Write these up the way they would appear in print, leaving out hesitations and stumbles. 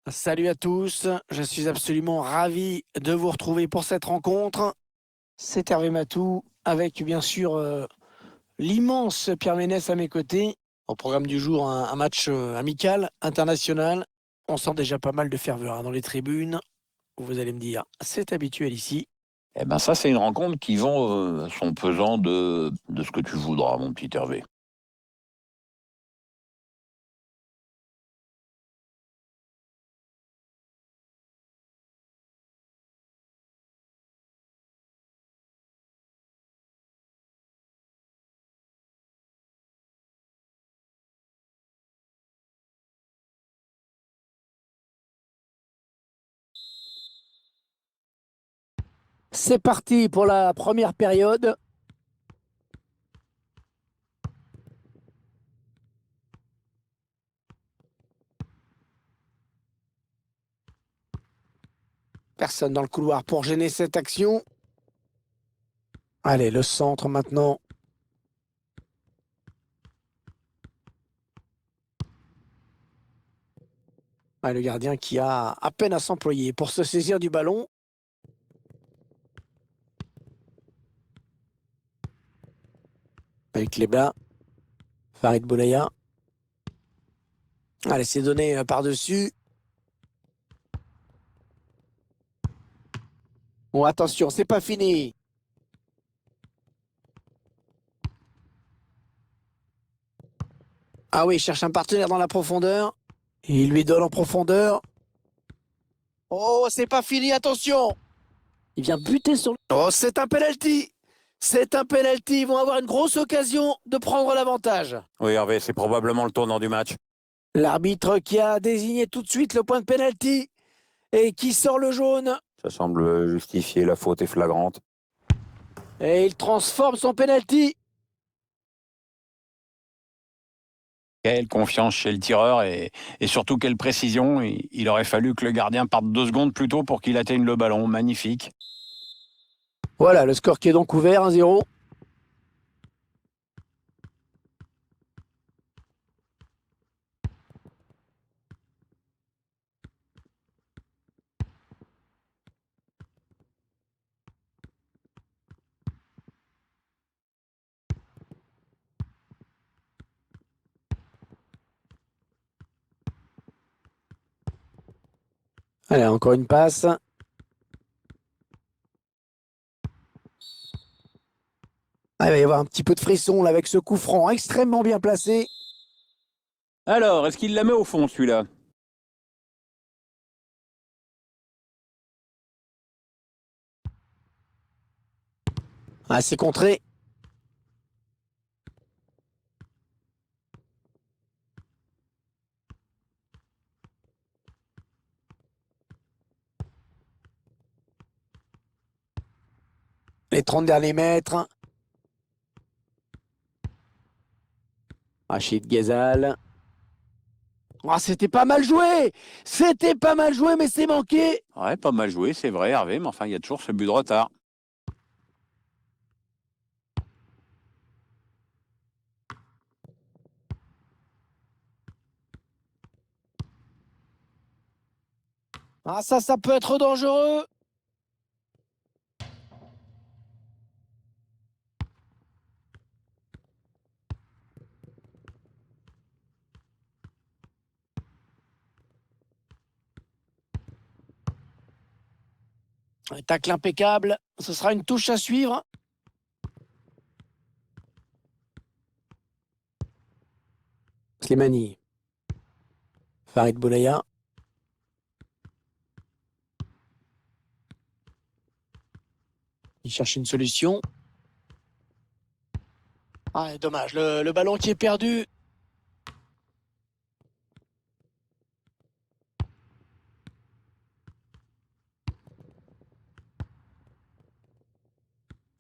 Salut à tous, je suis absolument ravi de vous retrouver pour cette rencontre. C'est Hervé Matou avec bien sûr l'immense Pierre Ménès à mes côtés. Au programme du jour, un match amical, international. On sent déjà pas mal de ferveur dans les tribunes. Vous allez me dire, c'est habituel ici. Eh ben ça, c'est une rencontre qui vend son pesant de ce que tu voudras, mon petit Hervé. C'est parti pour la première période. Personne dans le couloir pour gêner cette action. Allez, le centre maintenant. Ah, le gardien qui a à peine à s'employer pour se saisir du ballon. Avec les bas. Farid Boulaya. Allez, c'est donné par-dessus. Bon, attention, c'est pas fini. Ah oui, il cherche un partenaire dans la profondeur. Et il lui donne en profondeur. Oh, c'est pas fini, attention. Il vient buter sur le... Oh, c'est un penalty. C'est un penalty. Ils vont avoir une grosse occasion de prendre l'avantage. Oui, Hervé, c'est probablement le tournant du match. L'arbitre qui a désigné tout de suite le point de penalty et qui sort le jaune. Ça semble justifier, la faute est flagrante. Et il transforme son penalty. Quelle confiance chez le tireur et surtout quelle précision. Il aurait fallu que le gardien parte 2 secondes plus tôt pour qu'il atteigne le ballon. Magnifique. Voilà, le score qui est donc ouvert, 1-0. Allez, encore une passe. Ah, il va y avoir un petit peu de frisson là avec ce coup franc extrêmement bien placé. Alors, est-ce qu'il la met au fond, celui-là? Ah, c'est contré. Les 30 derniers mètres. Rachid Ghezal. Ah, c'était pas mal joué. C'était pas mal joué, mais c'est manqué. Ouais, pas mal joué, c'est vrai, Hervé, mais enfin, il y a toujours ce but de retard. Ah, ça peut être dangereux. Un tacle impeccable. Ce sera une touche à suivre. Slimani. Farid Boulaya. Il cherche une solution. Ah, dommage. Le ballon qui est perdu.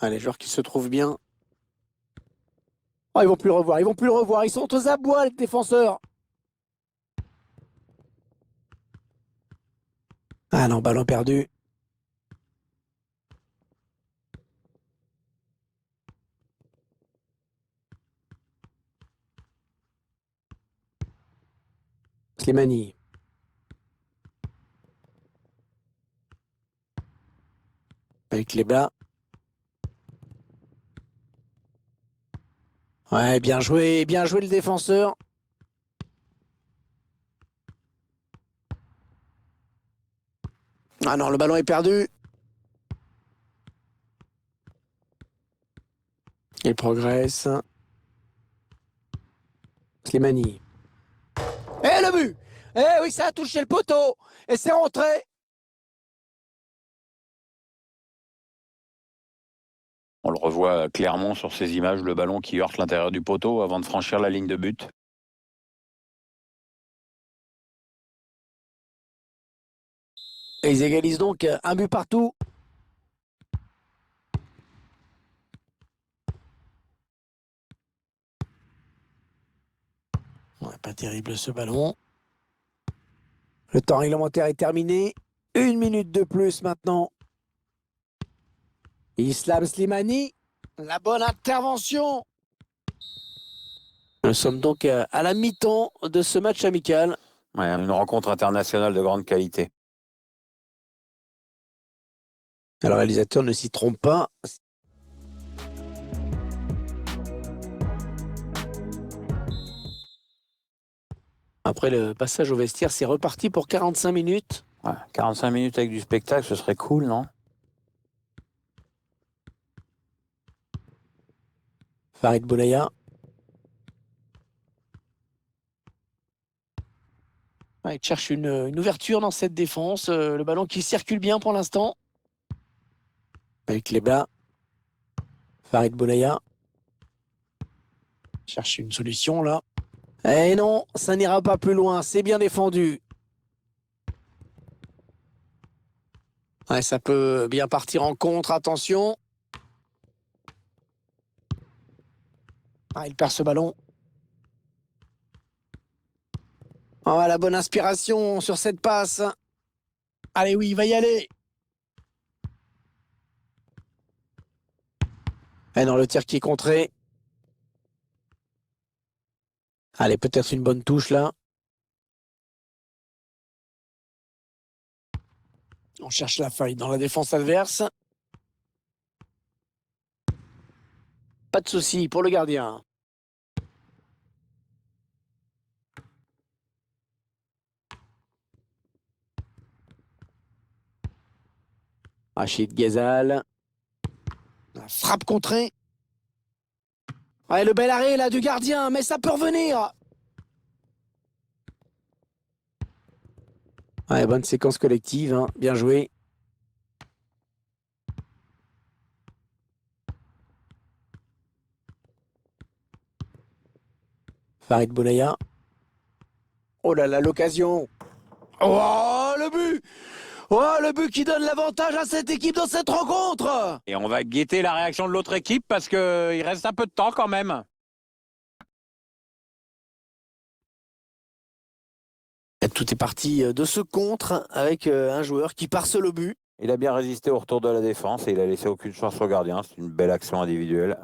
Ah, les joueurs qui se trouvent bien. Oh, ils vont plus le revoir. Ils vont plus le revoir. Ils sont aux abois, les défenseurs. Ah non, ballon perdu. Slimani. avec les bas. Ouais, bien joué le défenseur. Ah non, le ballon est perdu. Il progresse. Slimani. Et le but! Eh oui, ça a touché le poteau. Et c'est rentré. On le revoit clairement sur ces images, le ballon qui heurte l'intérieur du poteau avant de franchir la ligne de but. Et ils égalisent donc un but partout. Ouais, pas terrible ce ballon. Le temps réglementaire est terminé. 1 minute de plus maintenant. Islam Slimani. La bonne intervention. Nous sommes donc à la mi-temps de ce match amical. Ouais, une rencontre internationale de grande qualité. Le réalisateur ne s'y trompe pas. Après le passage au vestiaire, c'est reparti pour 45 minutes. Ouais, 45 minutes avec du spectacle, ce serait cool, non? Farid Boulaya. Ouais, il cherche une ouverture dans cette défense. Le ballon qui circule bien pour l'instant. Avec les bas. Farid Boulaya. Cherche une solution là. Et non, ça n'ira pas plus loin. C'est bien défendu. Ouais, ça peut bien partir en contre. Attention. Ah, il perd ce ballon. Oh, la bonne inspiration sur cette passe. Allez, oui, il va y aller. Et non, le tir qui est contré. Allez, peut-être une bonne touche là. On cherche la faille dans la défense adverse. Pas de souci pour le gardien. Rachid Ghezal. La frappe contrée. Ouais, le bel arrêt là du gardien, mais ça peut revenir. Ouais, bonne séquence collective, hein. Bien joué. Farid Boulaya. Oh là là, l'occasion. Oh, le but! Oh, le but qui donne l'avantage à cette équipe dans cette rencontre! Et on va guetter la réaction de l'autre équipe parce qu'il reste un peu de temps quand même. Et tout est parti de ce contre avec un joueur qui part seul au but. Il a bien résisté au retour de la défense et il a laissé aucune chance au gardien. C'est une belle action individuelle.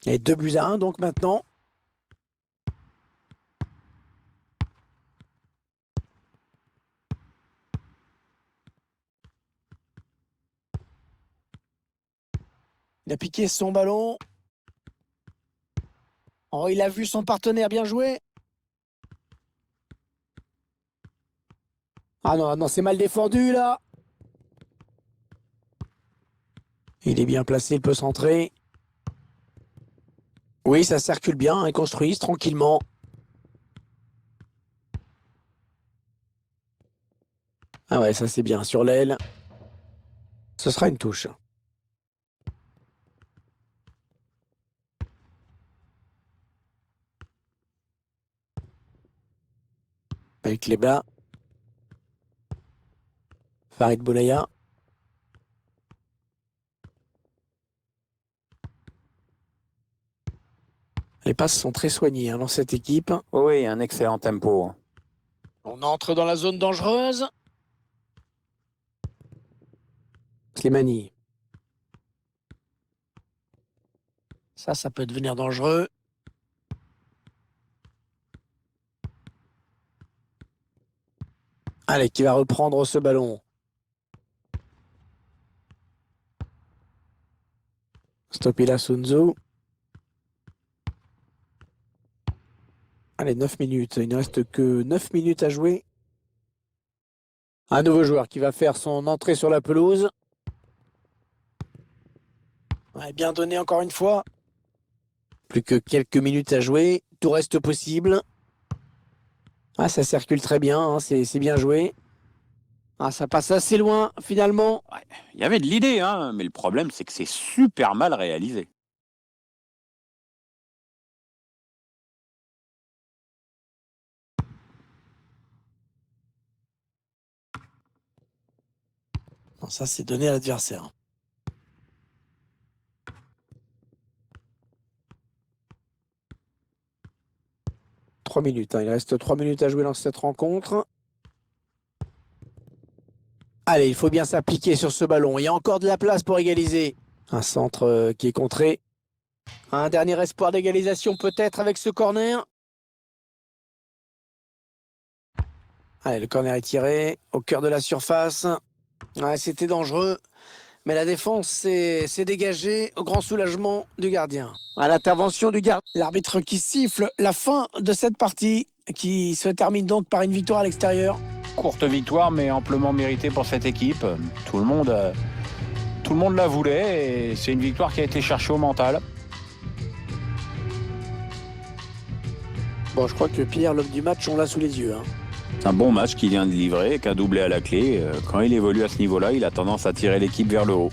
Et 2 buts à 1 donc maintenant. Il a piqué son ballon. Oh, il a vu son partenaire bien joué. Ah non, non, c'est mal défendu là. Il est bien placé, il peut centrer. Oui, ça circule bien, ils construisent tranquillement. Ah ouais, ça c'est bien, sur l'aile. Ce sera une touche. Avec les bas. Farid Boulaya. Les passes sont très soignées hein, dans cette équipe. Oui, un excellent tempo. On entre dans la zone dangereuse. Slimani. Ça peut devenir dangereux. Allez, qui va reprendre ce ballon. stopper la Sunzo. Allez, 9 minutes. Il ne reste que 9 minutes à jouer. Un nouveau joueur qui va faire son entrée sur la pelouse. Ouais, bien donné encore une fois. Plus que quelques minutes à jouer. Tout reste possible. Ah, ça circule très bien. Hein, c'est bien joué. Ah, ça passe assez loin, finalement. Ouais, il y avait de l'idée, hein, mais le problème, c'est que c'est super mal réalisé. Non, ça, c'est donné à l'adversaire. Trois minutes. Hein. Il reste 3 minutes à jouer dans cette rencontre. Allez, il faut bien s'appliquer sur ce ballon. Il y a encore de la place pour égaliser. Un centre qui est contré. Un dernier espoir d'égalisation peut-être avec ce corner. Allez, le corner est tiré au cœur de la surface. Ouais, c'était dangereux. Mais la défense s'est dégagée au grand soulagement du gardien. À l'intervention du gardien. L'arbitre qui siffle la fin de cette partie qui se termine donc par une victoire à l'extérieur. Courte victoire, mais amplement méritée pour cette équipe. Tout le monde la voulait et c'est une victoire qui a été cherchée au mental. Bon, je crois que Pierre, l'homme du match, on l'a sous les yeux. Hein. C'est un bon match qu'il vient de livrer, qu'un doublé à la clé. Quand il évolue à ce niveau-là, il a tendance à tirer l'équipe vers le haut.